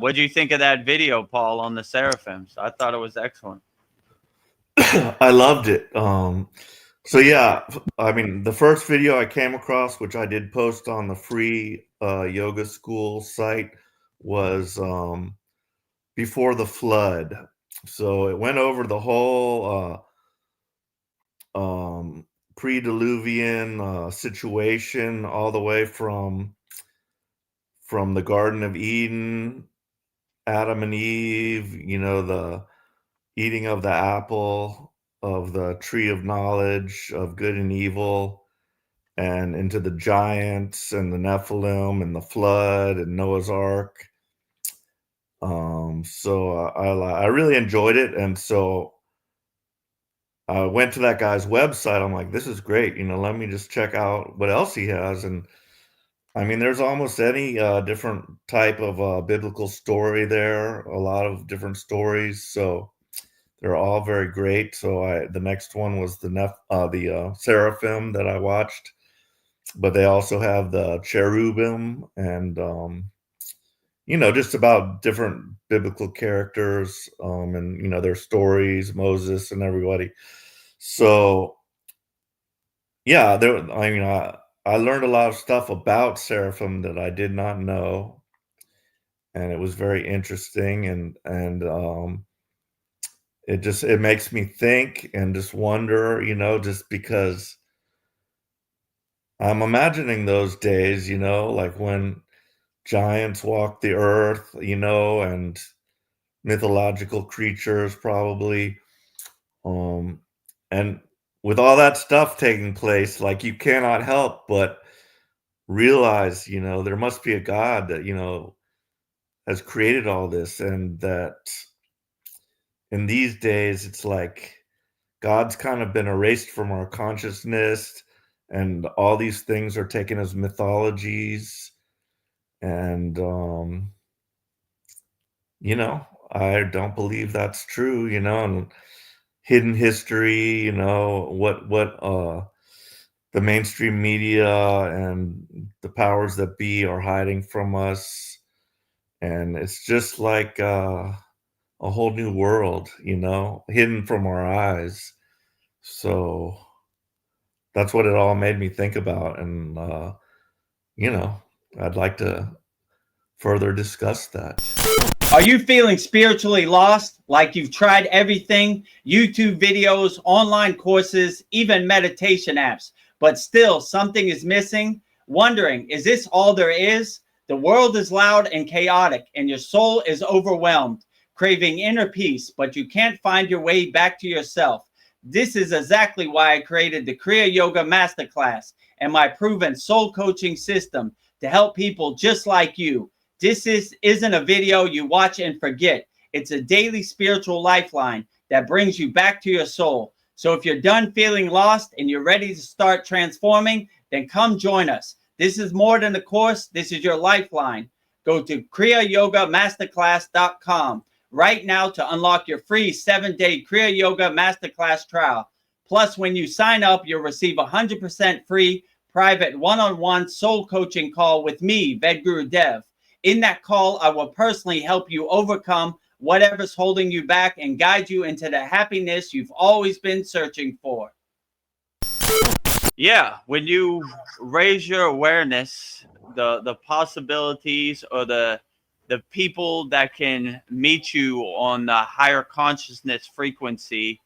What do you think of that video, Paul, on the seraphims? I thought it was excellent. I loved it. So yeah, I mean, the first video I came across, which I did post on the free yoga school site, was before the flood. So it went over the whole pre-diluvian situation, all the way from the Garden of Eden, Adam and Eve, the eating of the apple of the tree of knowledge of good and evil, and into the giants and the Nephilim and the flood and Noah's Ark. So I really enjoyed it, and so I went to that guy's website. I'm like, this is great. Let me just check out what else he has. And I mean, there's almost any different type of biblical story there. A lot of different stories. So they're all very great. So the next one was the seraphim that I watched, but they also have the cherubim and just about different biblical characters and their stories, Moses and everybody. So yeah, I learned a lot of stuff about seraphim that I did not know, and it was very interesting, and it makes me think and just wonder, just because I'm imagining those days, like when giants walked the earth, and mythological creatures probably. And with all that stuff taking place, like, you cannot help but realize, there must be a God that, has created all this, and that in these days, it's like God's kind of been erased from our consciousness, and all these things are taken as mythologies. And, I don't believe that's true, and hidden history, what the mainstream media and the powers that be are hiding from us. And it's just like a whole new world, hidden from our eyes. So that's what it all made me think about. And, I'd like to further discuss that. Are you feeling spiritually lost? Like you've tried everything, YouTube videos, online courses, even meditation apps, but still something is missing? Wondering, is this all there is? The world is loud and chaotic, and your soul is overwhelmed, craving inner peace, but you can't find your way back to yourself. This is exactly why I created the Kriya Yoga Masterclass and my proven soul coaching system to help people just like you. This isn't a video you watch and forget. It's a daily spiritual lifeline that brings you back to your soul. So if you're done feeling lost and you're ready to start transforming, then come join us. This is more than a course. This is your lifeline. Go to kriyayogamasterclass.com right now to unlock your free 7-day Kriya Yoga Masterclass trial. Plus, when you sign up, you'll receive 100% free private one-on-one soul coaching call with me, Vedguru Dev. In that call, I will personally help you overcome whatever's holding you back and guide you into the happiness you've always been searching for. Yeah, when you raise your awareness, the possibilities or the people that can meet you on the higher consciousness frequency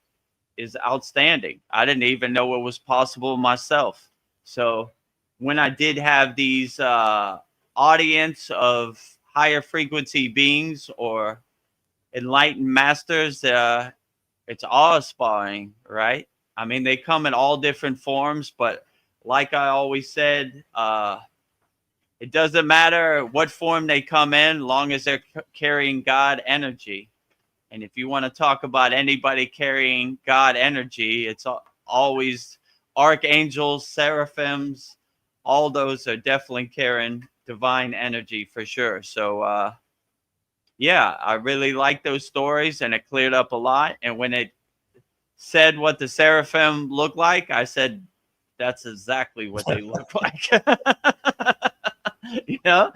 is outstanding. I didn't even know it was possible myself. So when I did have these audience of higher frequency beings or enlightened masters, it's awe-inspiring, right? I mean, they come in all different forms, but like I always said, it doesn't matter what form they come in, long as they're carrying God energy. And if you want to talk about anybody carrying God energy, it's always archangels, seraphims. All those are definitely carrying divine energy for sure. So, yeah, I really like those stories, and it cleared up a lot. And when it said what the seraphim looked like, I said, that's exactly what they look like. You know,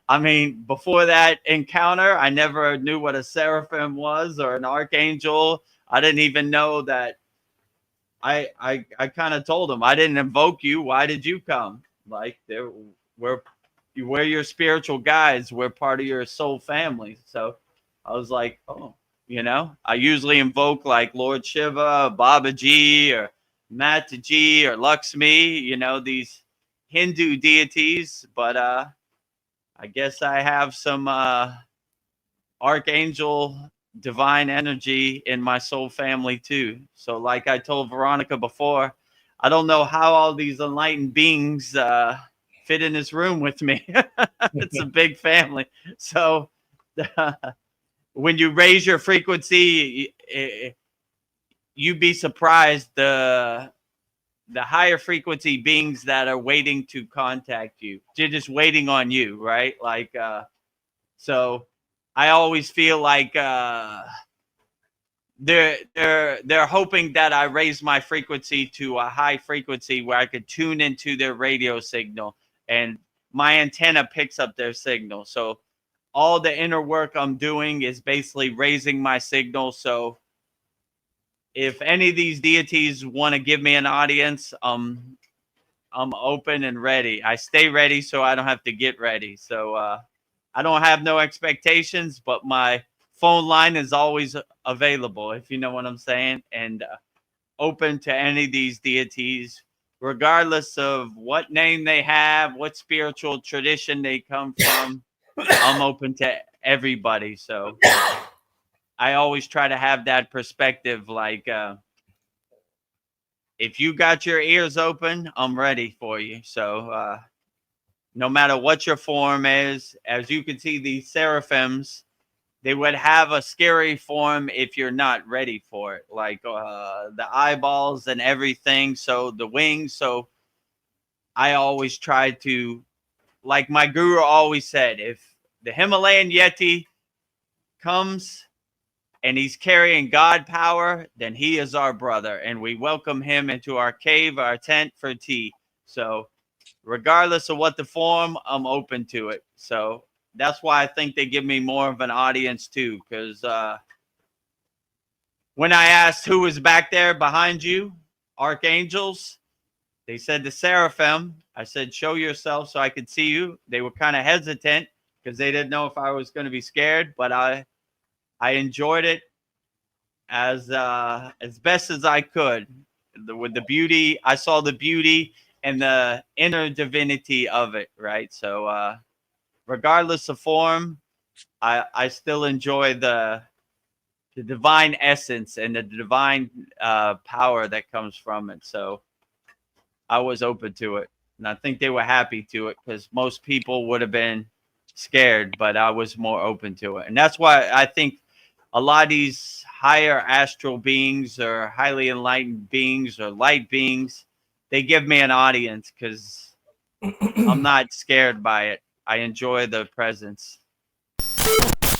I mean, before that encounter, I never knew what a seraphim was or an archangel. I didn't even know that. I kind of told him, I didn't invoke you. Why did you come? Like, we're we're your spiritual guides. We're part of your soul family. So I was like, oh, I usually invoke like Lord Shiva, Baba Ji, or Mata Ji, or Lakshmi. These Hindu deities. But I guess I have some archangel divine energy in my soul family too. So, like I told Veronica before, I don't know how all these enlightened beings fit in this room with me. It's a big family. So, when you raise your frequency, you'd be surprised the higher frequency beings that are waiting to contact you. They're just waiting on you, right? Like, so I always feel like they're hoping that I raise my frequency to a high frequency where I could tune into their radio signal, and my antenna picks up their signal. So all the inner work I'm doing is basically raising my signal. So if any of these deities want to give me an audience, I'm open and ready. I stay ready so I don't have to get ready. So I don't have no expectations, but my phone line is always available, if you know what I'm saying, and open to any of these deities, regardless of what name they have, what spiritual tradition they come from. I'm open to everybody. So I always try to have that perspective, like, if you got your ears open, I'm ready for you. So no matter what your form is, as you can see, these seraphims, they would have a scary form if you're not ready for it, like the eyeballs and everything. So the wings. So I always try to, like my guru always said, if the Himalayan Yeti comes and he's carrying God power, then he is our brother, and we welcome him into our cave, our tent for tea. So regardless of what the form, I'm open to it. So that's why I think they give me more of an audience too, because when I asked who was back there behind you, archangels, they said the seraphim. I said, show yourself so I could see you. They were kind of hesitant because they didn't know if I was going to be scared, but I enjoyed it as best as I could. With the beauty, I saw the beauty and the inner divinity of it, right? So regardless of form, I still enjoy the divine essence and the divine power that comes from it. So I was open to it, and I think they were happy to it, because most people would have been scared, but I was more open to it. And that's why I think a lot of these higher astral beings or highly enlightened beings or light beings, they give me an audience because I'm not scared by it. I enjoy the presence.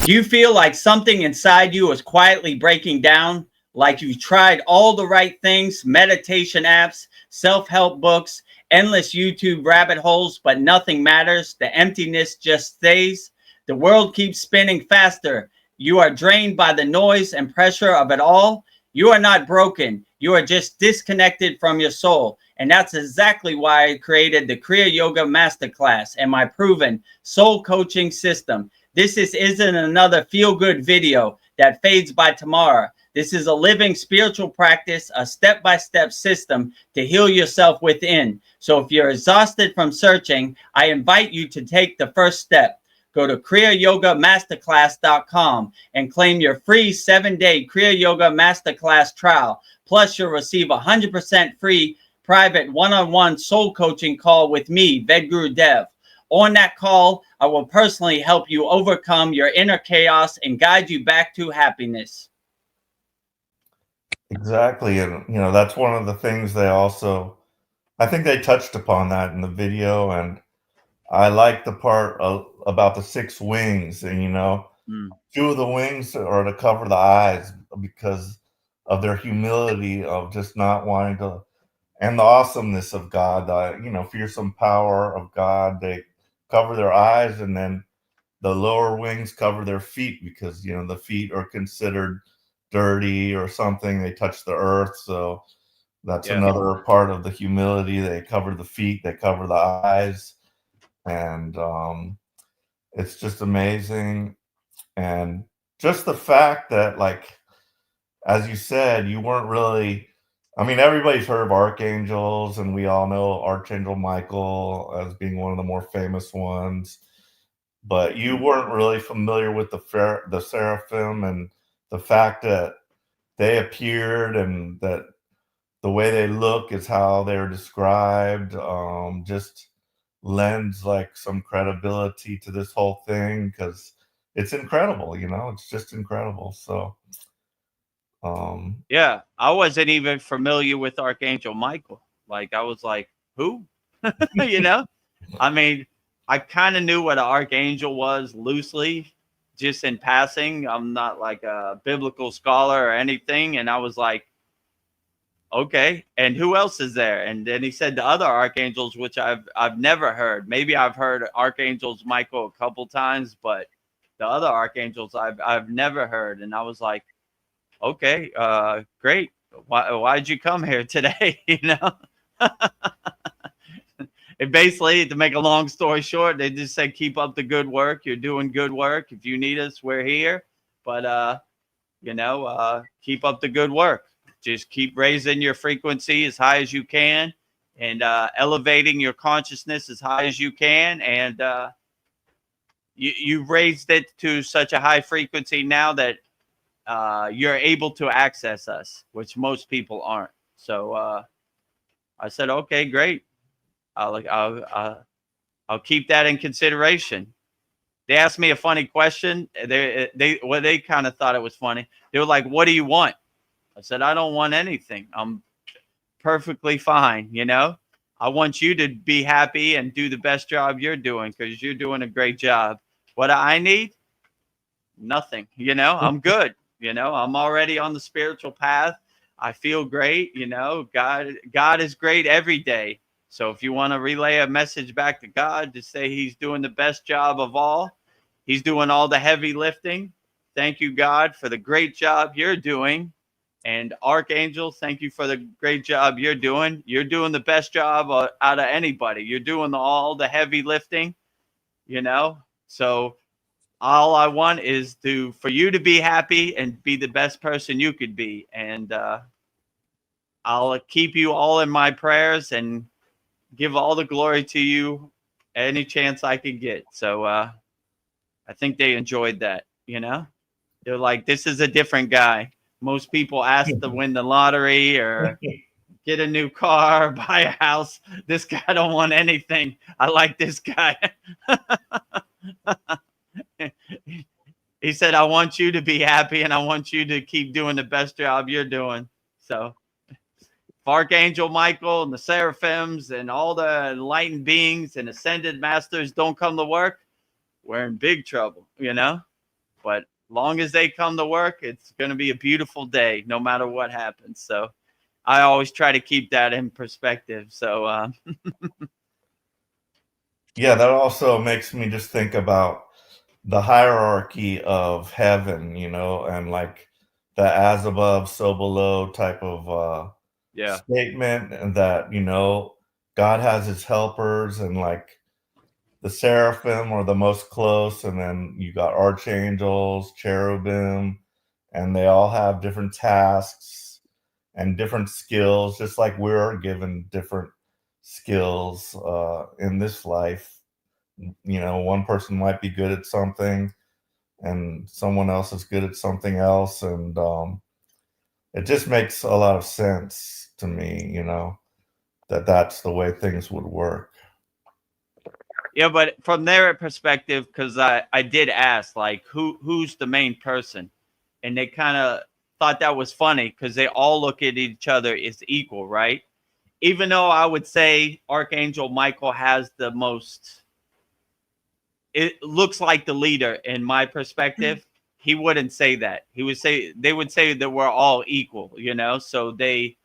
Do you feel like something inside you is quietly breaking down? Like you've tried all the right things, meditation apps, self-help books, endless YouTube rabbit holes, but nothing matters. The emptiness just stays. The world keeps spinning faster. You are drained by the noise and pressure of it all. You are not broken. You are just disconnected from your soul. And that's exactly why I created the Kriya Yoga Masterclass and my proven soul coaching system. This isn't another feel-good video that fades by tomorrow. This is a living spiritual practice, a step-by-step system to heal yourself within. So if you're exhausted from searching, I invite you to take the first step. Go to kriyayogamasterclass.com and claim your free 7-day Kriya Yoga Masterclass trial. Plus, you'll receive 100% free private one-on-one soul coaching call with me, Vedguru Dev. On that call, I will personally help you overcome your inner chaos and guide you back to happiness. Exactly. And, that's one of the things I think they touched upon that in the video. And I like the part about the 6 wings. And, 2 of the wings are to cover the eyes because of their humility of just not wanting to, and the awesomeness of God, the, fearsome power of God. cover their eyes, and then the lower wings cover their feet because, you know, the feet are considered dirty or something. They touch the earth. So that's Yeah. another part of the humility. They cover the feet, they cover the eyes. And it's just amazing. And just the fact that, like, as you said, you weren't really, I mean, everybody's heard of archangels, and we all know Archangel Michael as being one of the more famous ones, but you weren't really familiar with the seraphim, and the fact that they appeared and that the way they look is how they're described, just lends like some credibility to this whole thing because it's incredible, you know, it's just incredible. So um Yeah. I wasn't even familiar with Archangel Michael. Like, I was like, who? You know? I mean, I kind of knew what an archangel was loosely, just in passing. I'm not like a biblical scholar or anything. And I was like, okay, and who else is there? And then he said the other archangels, which I've never heard. Maybe I've heard archangels Michael a couple times, but the other archangels I've never heard. And I was like, okay, great. Why'd you come here today? You know? And basically, to make a long story short, they just said, keep up the good work. You're doing good work. If you need us, we're here. But keep up the good work. Just keep raising your frequency as high as you can, and elevating your consciousness as high as you can. And you've raised it to such a high frequency now that you're able to access us, which most people aren't. So I said, okay, great. I'll keep that in consideration. They asked me a funny question. They kind of thought it was funny. They were like, "What do you want?" I said, "I don't want anything. I'm perfectly fine. You know, I want you to be happy and do the best job you're doing because you're doing a great job. What I need, nothing. You know, I'm good. You know, I'm already on the spiritual path. I feel great. You know, God is great every day. So if you want to relay a message back to God to say He's doing the best job of all, He's doing all the heavy lifting. Thank you, God, for the great job you're doing. And Archangel, thank you for the great job you're doing. You're doing the best job out of anybody. You're doing all the heavy lifting, you know. So all I want is for you to be happy and be the best person you could be. And I'll keep you all in my prayers and give all the glory to you any chance I can get. So I think they enjoyed that, you know? They're like, this is a different guy. Most people ask to win the lottery or get a new car, buy a house. This guy don't want anything. I like this guy. He said, I want you to be happy and I want you to keep doing the best job you're doing. So if Archangel Michael and the seraphims and all the enlightened beings and ascended masters don't come to work, we're in big trouble, you know? But long as they come to work, it's going to be a beautiful day, no matter what happens. So I always try to keep that in perspective. So yeah, that also makes me just think about the hierarchy of heaven, you know, and like the as above, so below type of yeah, statement, and that, you know, God has his helpers, and like the seraphim are the most close, and then you got archangels, cherubim, and they all have different tasks and different skills, just like we're given different skills in this life. You know, one person might be good at something and someone else is good at something else, and it just makes a lot of sense to me, you know, that that's the way things would work. yeah. But from their perspective, because I did ask like who's the main person, and they kind of thought that was funny because they all look at each other as equal, right? Even though I would say Archangel Michael has the most, it looks like the leader in my perspective. He wouldn't say that. They would say that we're all equal, you know. So they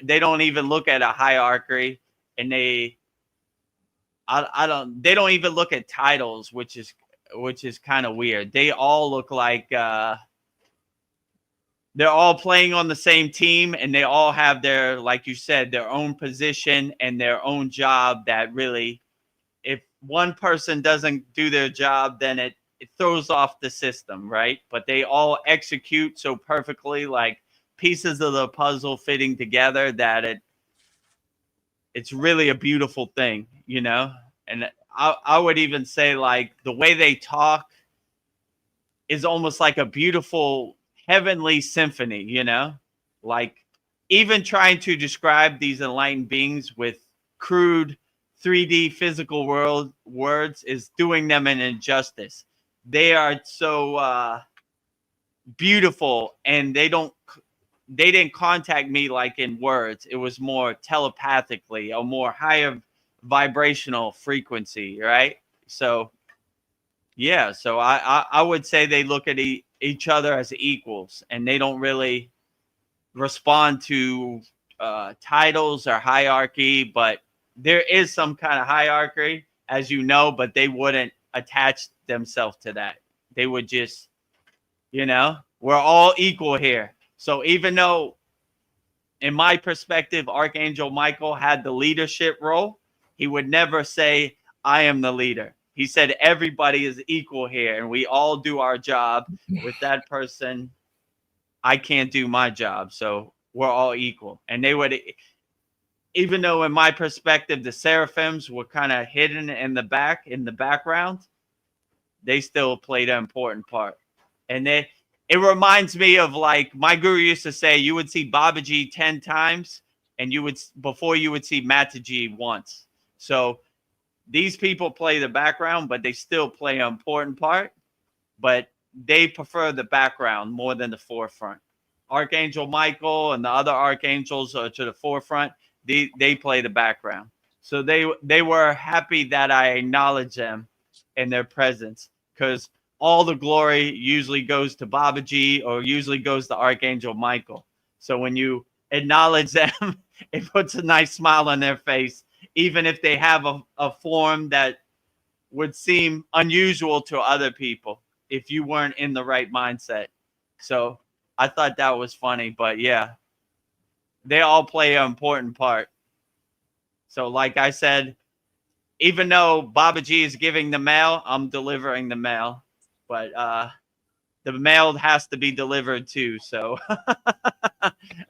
don't even look at a hierarchy, and they don't even look at titles, which is kind of weird. They all look like they're all playing on the same team, and they all have their, like you said, their own position and their own job. That really, if one person doesn't do their job, then it throws off the system, right? But they all execute so perfectly, like pieces of the puzzle fitting together, that it's really a beautiful thing, you know? And I would even say, like, the way they talk is almost like a beautiful heavenly symphony, you know? Like, even trying to describe these enlightened beings with crude 3D physical world words is doing them an injustice. They are so beautiful, and they didn't contact me like in words. It was more telepathically, a more higher vibrational frequency, right? So yeah, so I would say they look at each other as equals, and they don't really respond to titles or hierarchy. But there is some kind of hierarchy, as you know, but they wouldn't attach themselves to that. They would just, we're all equal here. So even though, in my perspective, Archangel Michael had the leadership role, he would never say, I am the leader. He said, everybody is equal here, and we all do our job. With that person, I can't do my job. So we're all equal. And they would, even though in my perspective, the seraphims were kind of hidden in the background, they still played an important part. And it reminds me of, like, my guru used to say, you would see Babaji 10 times, and before you would see Mataji once. So these people play the background, but they still play an important part. But they prefer the background more than the forefront. Archangel Michael and the other archangels are to the forefront. They play the background. So they were happy that I acknowledged them in their presence, because all the glory usually goes to Babaji, or usually goes to Archangel Michael. So when you acknowledge them, it puts a nice smile on their face, even if they have a form that would seem unusual to other people if you weren't in the right mindset. So I thought that was funny. But yeah, they all play an important part. So like I said, even though Babaji is giving the mail, I'm delivering the mail. But the mail has to be delivered too. So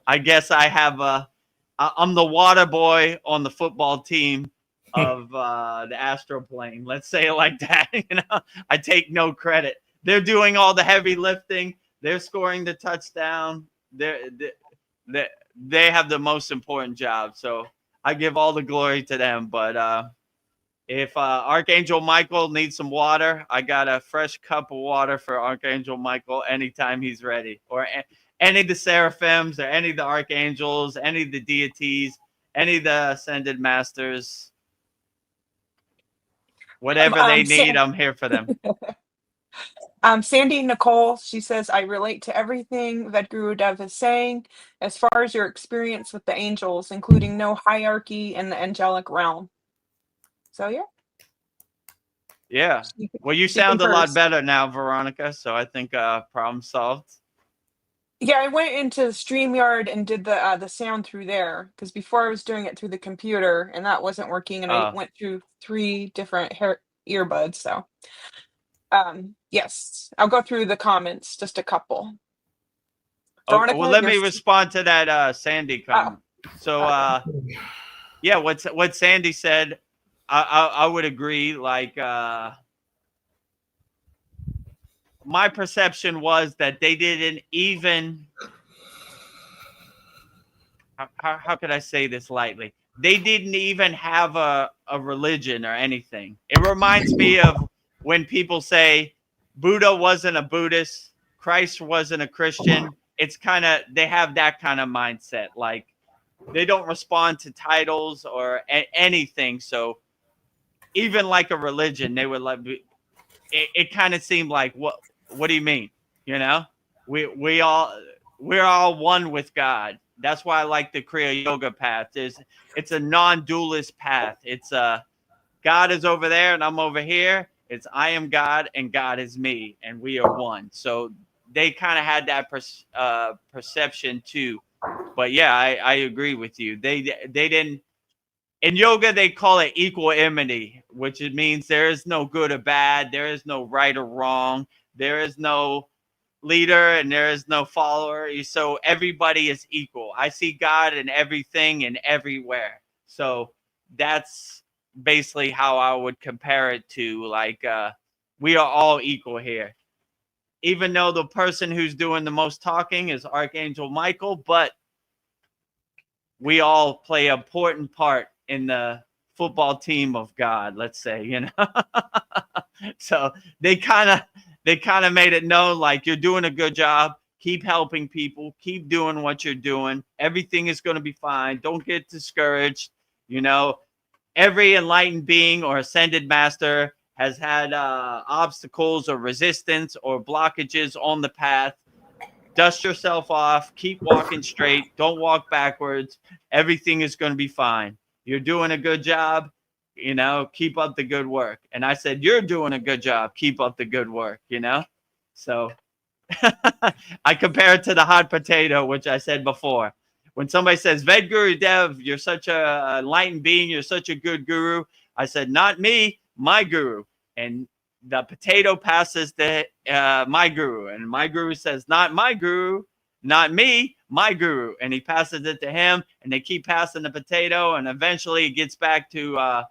I guess I'm the water boy on the football team of the astral plane. Let's say it like that. I take no credit. They're doing all the heavy lifting. They're scoring the touchdown. They have the most important job. So I give all the glory to them. But if Archangel Michael needs some water, I got a fresh cup of water for Archangel Michael anytime he's ready. Or any of the seraphims, or any of the archangels, any of the deities, any of the ascended masters. Whatever they need, I'm here for them. Sandy Nicole, she says, I relate to everything that Guru Dev is saying as far as your experience with the angels, including no hierarchy in the angelic realm. So, yeah. Yeah. Well, you sound a lot better now, Veronica. So I think problem solved. Yeah, I went into StreamYard and did the sound through there, because before I was doing it through the computer and that wasn't working, and I went through 3 different earbuds. So yes, I'll go through the comments, just a couple. Veronica, well, let me respond to that Sandy comment. So yeah, what Sandy said, I would agree. Like my perception was that they didn't even, how could I say this lightly? They didn't even have a religion or anything. It reminds me of when people say Buddha wasn't a Buddhist, Christ wasn't a Christian. It's kind of, they have that kind of mindset. Like, they don't respond to titles or anything. So even like a religion, they would like, it kind of seemed like, what do you mean? We're all one with God. That's why I like the Kriya yoga path. It's a non-dualist path. It's God is over there and I'm over here. It's I am God and God is me, and we are one. So they kind of had that perception too. But yeah, I agree with you. They didn't. In yoga, they call it equanimity, which it means there is no good or bad. There is no right or wrong. There is no leader and there is no follower. So everybody is equal. I see God in everything and everywhere. So that's basically how I would compare it to, like, we are all equal here. Even though the person who's doing the most talking is Archangel Michael, but we all play an important part in the football team of God, let's say, you know. So they kind of made it known, like, you're doing a good job. Keep helping people. Keep doing what you're doing. Everything is going to be fine. Don't get discouraged. You know, every enlightened being or ascended master has had obstacles or resistance or blockages on the path. Dust yourself off. Keep walking straight. Don't walk backwards. Everything is going to be fine. You're doing a good job. You know, keep up the good work. And I said, you're doing a good job. Keep up the good work, you know? So I compare it to the hot potato, which I said before. When somebody says, Vedguru Dev, you're such a enlightened being, you're such a good guru, I said, not me, my guru. And the potato passes to my guru. And my guru says, not my guru, not me, my guru. And he passes it to him, and they keep passing the potato, and eventually it gets back to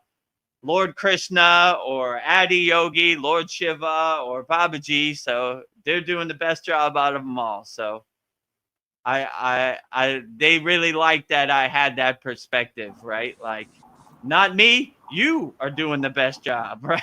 Lord Krishna or Adi Yogi, Lord Shiva or Babaji. So they're doing the best job out of them all. So they really like that I had that perspective, right? Like, not me, you are doing the best job, right?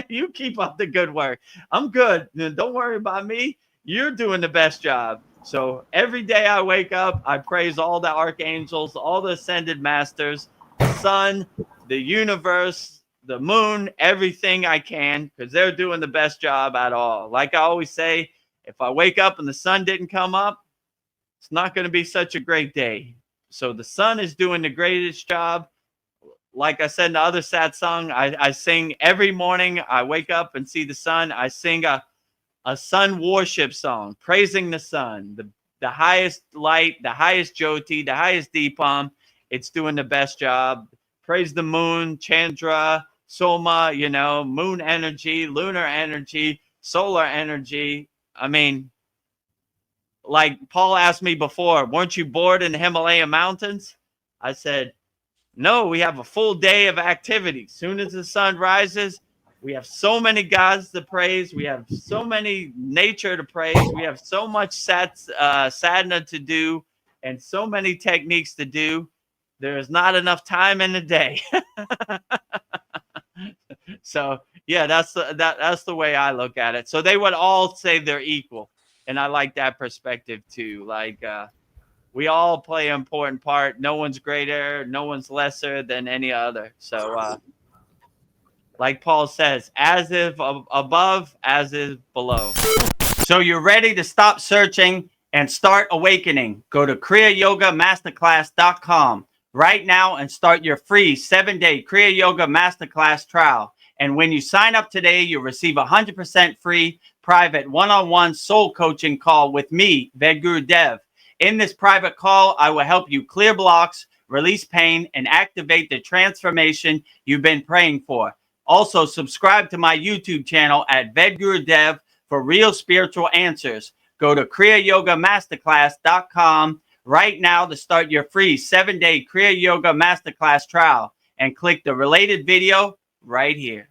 You keep up the good work. I'm good. Don't worry about me. You're doing the best job. So every day I wake up, I praise all the archangels, all the ascended masters, the sun, the universe, the moon, everything I can, because they're doing the best job at all. Like I always say, if I wake up and the sun didn't come up, it's not going to be such a great day. So the sun is doing the greatest job. Like I said in the other sad song, I sing every morning. I wake up and see the sun. I sing a sun worship song, praising the sun, the highest light, the highest Jyoti, the highest Deepam. It's doing the best job. Praise the moon, Chandra, Soma, you know, moon energy, lunar energy, solar energy. I mean, like Paul asked me before, weren't you bored in the Himalayan mountains? I said, no, we have a full day of activity. Soon as the sun rises, we have so many gods to praise. We have so many nature to praise. We have so much sadhana to do and so many techniques to do. There is not enough time in the day. So yeah, that's the way I look at it. So they would all say they're equal, and I like that perspective too. Like we all play an important part. No one's greater, no one's lesser than any other. So like Paul says, as if above, as is below. So you're ready to stop searching and start awakening. Go to kriyayogamasterclass.com right now and start your free 7-day Kriya Yoga Masterclass trial. And when you sign up today, you'll receive 100% free private one-on-one soul coaching call with me, Vedguru Dev. In this private call, I will help you clear blocks, release pain, and activate the transformation you've been praying for. Also, subscribe to my YouTube channel at Vedguru Dev for real spiritual answers. Go to kriyayogamasterclass.com right now to start your free 7-day Kriya Yoga Masterclass trial and click the related video right here.